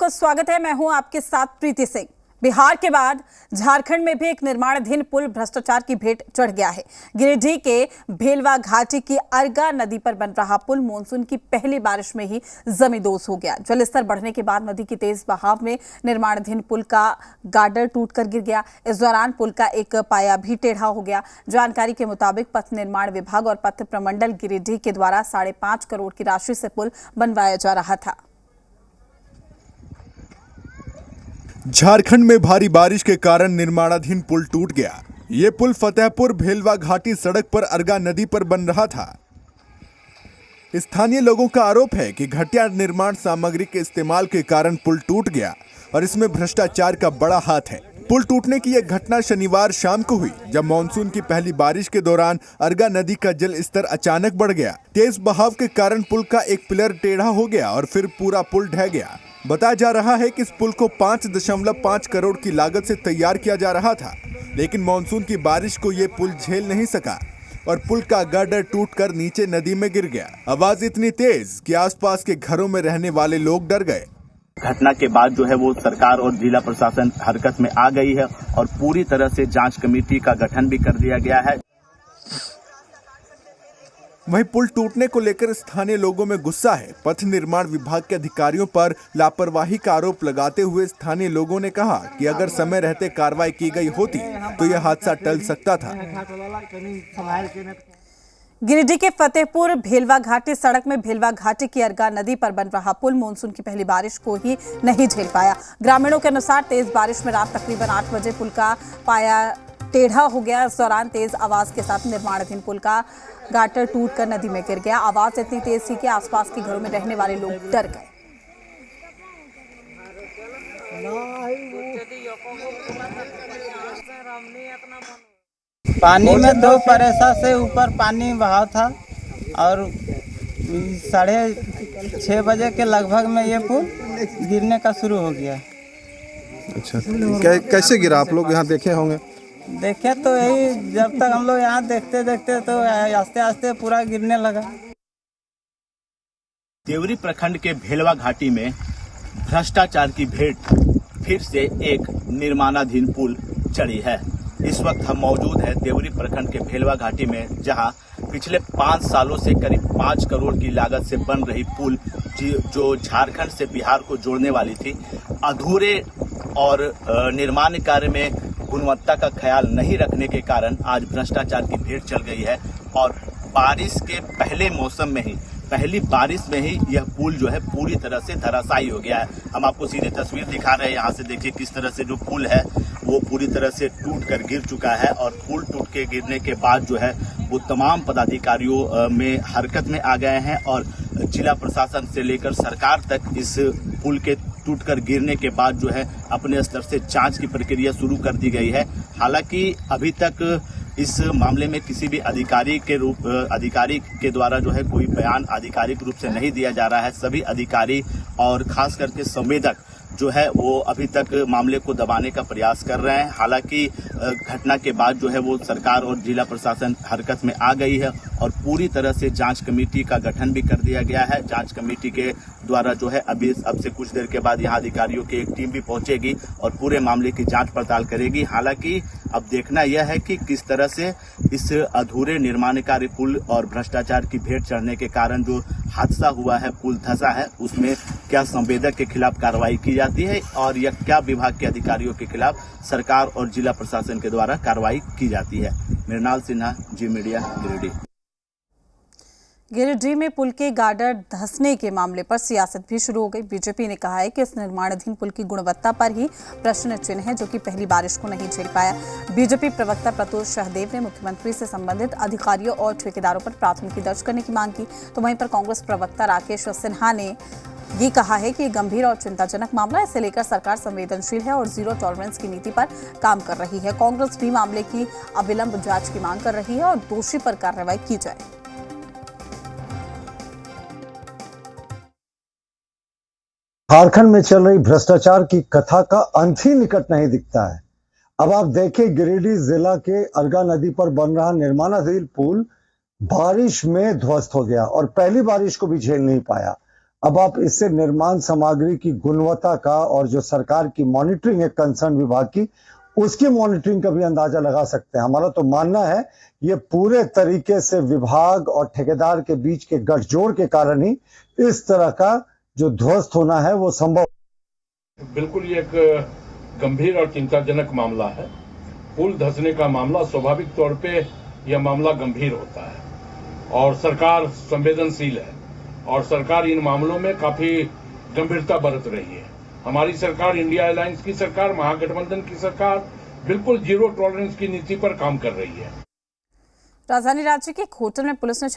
आपका स्वागत है। मैं हूं आपके साथ प्रीति सिंह। बिहार के बाद झारखंड में भी एक निर्माणाधीन पुल भ्रष्टाचार की भेंट चढ़ गया है। गिरिडीह के भेलवा घाटी की अर्गा नदी पर बन रहा पुल मानसून की पहली बारिश में ही जमींदोज हो गया। जलस्तर बढ़ने के बाद नदी की तेज बहाव में निर्माणाधीन पुल का गार्डर टूटकर गिर गया। इस दौरान पुल का एक पाया भी टेढ़ा हो गया। जानकारी के मुताबिक पथ निर्माण विभाग और पथ प्रमंडल गिरिडीह के द्वारा 5.5 करोड़ की राशि से पुल बनवाया जा रहा था। झारखंड में भारी बारिश के कारण निर्माणाधीन पुल टूट गया। ये पुल फतेहपुर भेलवा घाटी सड़क पर अर्गा नदी पर बन रहा था। स्थानीय लोगों का आरोप है कि घटिया निर्माण सामग्री के इस्तेमाल के कारण पुल टूट गया और इसमें भ्रष्टाचार का बड़ा हाथ है। पुल टूटने की यह घटना शनिवार शाम को हुई, जब मानसून की पहली बारिश के दौरान अर्गा नदी का जल स्तर अचानक बढ़ गया। तेज बहाव के कारण पुल का एक पिलर टेढ़ा हो गया और फिर पूरा पुल ढह गया। बताया जा रहा है कि इस पुल को 5.5 करोड़ की लागत से तैयार किया जा रहा था, लेकिन मानसून की बारिश को ये पुल झेल नहीं सका और पुल का गार्डर टूटकर नीचे नदी में गिर गया। आवाज इतनी तेज कि आसपास के घरों में रहने वाले लोग डर गए। घटना के बाद जो है वो सरकार और जिला प्रशासन हरकत में आ गई है और पूरी तरह से जांच कमेटी का गठन भी कर दिया गया है। वहीं पुल टूटने को लेकर स्थानीय लोगों में गुस्सा है। पथ निर्माण विभाग के अधिकारियों पर लापरवाही का आरोप लगाते हुए स्थानीय लोगों ने कहा कि अगर समय रहते कार्रवाई की गई होती तो यह हादसा टल सकता था। गिरिडीह के फतेहपुर भेलवा घाटी सड़क में भेलवा घाटी की अर्गा नदी पर बन रहा पुल मानसून की पहली बारिश को ही नहीं झेल पाया। ग्रामीणों के अनुसार तेज बारिश में रात तकरीबन 8 बजे पुल का पाया टेढ़ा हो गया। इस दौरान तेज आवाज के साथ निर्माणाधीन पुल का गार्डर टूटकर नदी में गिर गया। आवाज इतनी तेज थी कि आसपास के घरों में रहने वाले लोग डर गए। पानी में 2 परेसा से ऊपर पानी बहा था और 6:30 बजे के लगभग में ये पुल गिरने का शुरू हो गया। अच्छा, कैसे गिरा? आप लोग यहाँ देखे होंगे? देखे तो यही, जब तक हम लोग यहाँ देखते देखते तो आस्ते आस्ते पूरा गिरने लगा। देवरी प्रखंड के भेलवा घाटी में भ्रष्टाचार की भेंट फिर से एक निर्माणाधीन पुल चढ़ी है। इस वक्त हम मौजूद हैं देवरी प्रखंड के भेलवा घाटी में, जहां पिछले 5 सालों से करीब 5 करोड़ की लागत से बन रही पुल जो झारखंड से बिहार को जोड़ने वाली थी, अधूरे और निर्माण कार्य में गुणवत्ता का ख्याल नहीं रखने के कारण आज भ्रष्टाचार की भेंट चल गई है और बारिश के पहले मौसम में ही, पहली बारिश में ही यह पुल जो है पूरी तरह से धराशायी हो गया है। हम आपको सीधे तस्वीर दिखा रहे हैं। यहाँ से देखिए किस तरह से जो पुल है वो पूरी तरह से टूट कर गिर चुका है और पुल टूट के गिरने के बाद जो है वो तमाम पदाधिकारियों में हरकत में आ गए हैं और जिला प्रशासन से लेकर सरकार तक इस पुल के टूटकर गिरने के बाद जो है अपने स्तर से जांच की प्रक्रिया शुरू कर दी गई है। हालांकि अभी तक इस मामले में किसी भी अधिकारी के द्वारा जो है कोई बयान आधिकारिक रूप से नहीं दिया जा रहा है। सभी अधिकारी और खास करके संवेदक जो है वो अभी तक मामले को दबाने का प्रयास कर रहे हैं। हालांकि घटना के बाद जो है वो सरकार और जिला प्रशासन हरकत में आ गई है और पूरी तरह से जांच कमेटी का गठन भी कर दिया गया है। जांच कमेटी के द्वारा जो है अब से कुछ देर के बाद यहाँ अधिकारियों की एक टीम भी पहुंचेगी और पूरे मामले की जांच पड़ताल करेगी। हालांकि अब देखना यह है कि किस तरह से इस अधूरे निर्माण कार्य पुल और भ्रष्टाचार की भेंट चढ़ने के कारण जो हादसा हुआ है, पुल धंसा है, उसमें क्या संवेदक के खिलाफ कार्रवाई की जाती है और यह क्या विभाग के अधिकारियों के खिलाफ सरकार और जिला प्रशासन के द्वारा कार्रवाई की जाती है। मृणाल सिन्हा, जी मीडिया, गिरिडीह। गिरिडीह में पुल के गार्डर धंसने के मामले पर सियासत भी शुरू हो गई। बीजेपी ने कहा है कि इस निर्माणाधीन पुल की गुणवत्ता पर ही प्रश्न चिन्ह है, जो कि पहली बारिश को नहीं झेल पाया। बीजेपी प्रवक्ता प्रतुल सहदेव ने मुख्यमंत्री से संबंधित अधिकारियों और ठेकेदारों पर प्राथमिकी दर्ज करने की मांग की। तो वहीं पर कांग्रेस प्रवक्ता राकेश सिन्हा ने ये कहा है कि गंभीर और चिंताजनक मामला, इसे लेकर सरकार संवेदनशील है और जीरो टॉलरेंस की नीति पर काम कर रही है। कांग्रेस भी मामले की अविलंब जांच की मांग कर रही है और दोषी पर कार्रवाई की जाए। झारखंड में चल रही भ्रष्टाचार की कथा का अंत ही निकट नहीं दिखता है। अब आप देखिए, गिरिडीह जिला के अर्गा नदी पर बन रहा निर्माणाधीन पुल बारिश में ध्वस्त हो गया और पहली बारिश को भी झेल नहीं पाया। अब आप इससे निर्माण सामग्री की गुणवत्ता का और जो सरकार की मॉनिटरिंग है कंसर्न विभाग की, उसकी मॉनिटरिंग का भी अंदाजा लगा सकते हैं। हमारा तो मानना है ये पूरे तरीके से विभाग और ठेकेदार के बीच के गठजोड़ के कारण ही इस तरह का जो ध्वस्त होना है वो संभव। बिल्कुल ये एक गंभीर और चिंताजनक मामला है। पुल धंसने का मामला स्वाभाविक तौर पे यह मामला गंभीर होता है और सरकार संवेदनशील है और सरकार इन मामलों में काफी गंभीरता बरत रही है। हमारी सरकार, इंडिया अलायंस की सरकार, महागठबंधन की सरकार बिल्कुल जीरो टॉलरेंस की नीति पर काम कर रही है। राजधानी रांची के एक होटल में पुलिस ने